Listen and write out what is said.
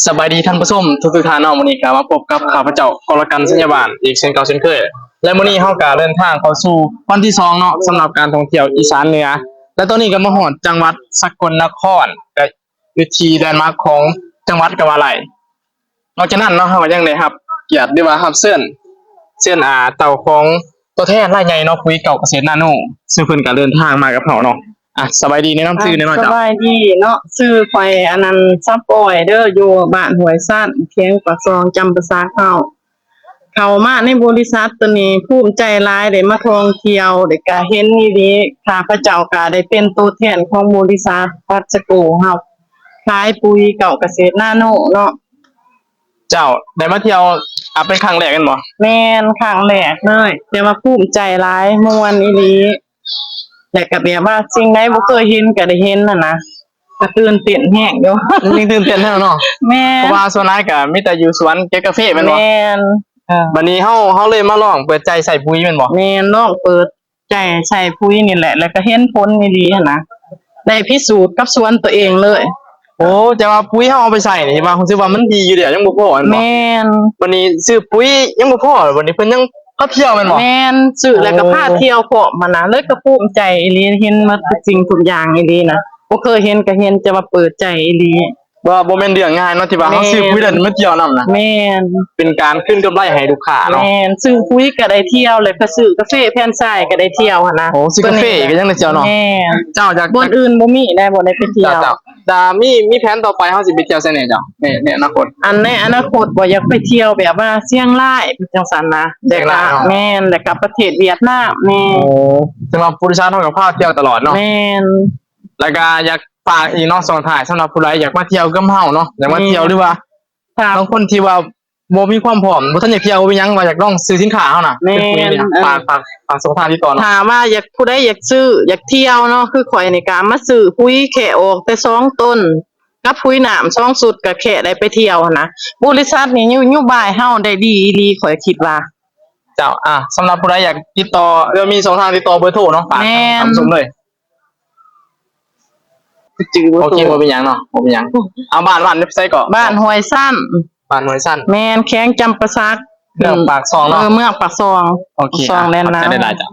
สบายดีท่านผู้ชมทุกท่านเนาะวันนี้ก็มาพบกับข้าพเจ้ากรกันสัญญาบาลอีกเช่นเก่าเช่นเคยและวันนี้เฮาก็เดินทางเข้าสู่วันที่2เนาะสำหรับการท่องเที่ยวอีสานเหนือและตอนนี้ก็มาฮอดจังหวัดสกลนครก็อยู่ที่แดนมาร์คของจังหวัดกะว่าไหลนอกจากนั้นเนาะเฮาก็ยังได้รับเกียรติได้ว่ารับเชิญเต่าของตัวแทนรายใหญ่เนาะคุยเก่าเกษตรนาโนซึ่งเพิ่นก็เดินทางมากับเฮาเนาะสบายดีแนะนำชื่อแน่นอน ส จ้ะ บายดีเนาะชื่อข่อยอนันต์ซับอ้อยเด้ออยู่บ้านห้วยสั้นเพียงปากซองจำปาซาเข้ามาในบริษัทตัวนี้ภูมิใจหลายได้มาท่องเที่ยวได้ก็เห็นอีหลีข้าพเจ้าก็ได้เป็นตัวแทนของบริษัทพัสโกเฮาขายปุ๋ยเก่าเกษตรนาโนเนาะ เจ้าได้มาเที่ยวเป็นครั้งแรกกันบ่ แม่นครั้งแรกเลยแต่ว่าภูมิใจหลายม่วนอีหลีแต่ก็แบบว่าสิ่งใดบ่เคยเห็นก็ได้เห็นน่ะนะก็ตื่นเต้นแฮงอยู่ นี่ตื่นเต้นแท้เนาะ แม่ เพราะว่าส่วนหลายก็มีแต่อยู่สวนเก็บกาแฟแม่นบ่ แม่น บัดนี้เฮาเลยมาลองเปิดใจใส่ปุ๋ยแม่นบ่ แม่นลองเปิดใจใส่ปุ๋ยนี่แหละ แล้วก็เห็นผลอีหลีหั้นนะได้พิสูจน์กับสวนตัวเองเลย โอ้แต่ว่าปุ๋ยเฮาเอาไปใส่นี่ว่าผมคิดว่ามันดีอยู่เดี๋ยวยังบ่พอแม่นบ่ แม่น บัดนี้ซื้อปุ๋ยยังบ่พอบัดนี้เพิ่นยังพาเที่ยวแม่นบ่ แม่นซื้อแล้วก็พาเที่ยวพร้อมมานะเลยก็ภูมิใจอีหลีเห็นมาทุกสิ่งทุกอย่างอีหลีนะบ่เคยเห็นก็เห็นจะมาเปิดใจอีหลี ว่าบ่แม่นเรื่องง่ายเนาะที่ว่าเฮาซื้อปุ๋ยแล้วมาเที่ยวนํนะ แม่น เป็นการขึ้นกำไรให้ลูกค้าเนาะ แม่นซื้อปุ๋ยก็ได้เที่ยวเลยก็ซื้อกาแฟแผ่นทรายก็ได้เที่ยวหั่นนะ โอ้ซื้อกาแฟก็ยังได้เที่ยวเนาะ แม่น เจ้าจาก บ่อนอื่นบ่มีได้บ่ได้ไปเที่ยว เจ้ามีแผนต่อไปเฮาสิไปเที่ยวไสแหน่เจ้าในอนาคต อันในอนาคตบ่อยากไปเที่ยวแบบว่าเชียงรายจังซั่นนะ เชียงรายเนาะ แม่นแล้วก็ประเทศเวียดนามแม่ โอ้สำหรับผู้โดยสารเฮาก็พาเที่ยวตลอดเนาะ แม่น แล้วก็อยากฝากอีกเนาะส่งท้ายสำหรับผู้ใดอยากมาเที่ยวกับเฮาเนาะอยากมาเที่ยวหรือว่า ครับ บางคนที่ว่าบ่มีความพร้อมบ่ทันอยากเที่ยวบ่เป็นหยังว่าอยากลองซื้อสินค้าเฮาน่ะ แม่น เป็นปุ๋ยนี่นะฝากส่งทางที่ต่อเนาะ ถามว่าอยากผู้ใดอยากซื้ออยากเที่ยวเนาะคือข่อยนี่ก็มาซื้อปุ๋ยแค่ออกแต่2ต้นกับปุ๋ยน้ำ2สุดก็แค่ได้ไปเที่ยวหั้นนะบริษัทนี่อยู่บ่ายเฮาได้ดีอีหลีข่อยคิดว่า เจ้าสำหรับผู้ใดอยากติดต่อมี2ทางติดต่อเบอร์โทรเนาะฝาก แม่น ทำสมเลย จื้อบ่ โอเค ถู บ่ ก เป็นหยังเนาะบ่เป็นหยังเอาบ้านเว็บไซต์ก่อน บ้านห้วยสั้น บ้านหน่วยสั้น แม่นแข้งจำปาสัก เมืองปากซองเนาะ เมืองปากซอง โอเค ปากซองแน่นนะ ขอบใจได้จ้ะ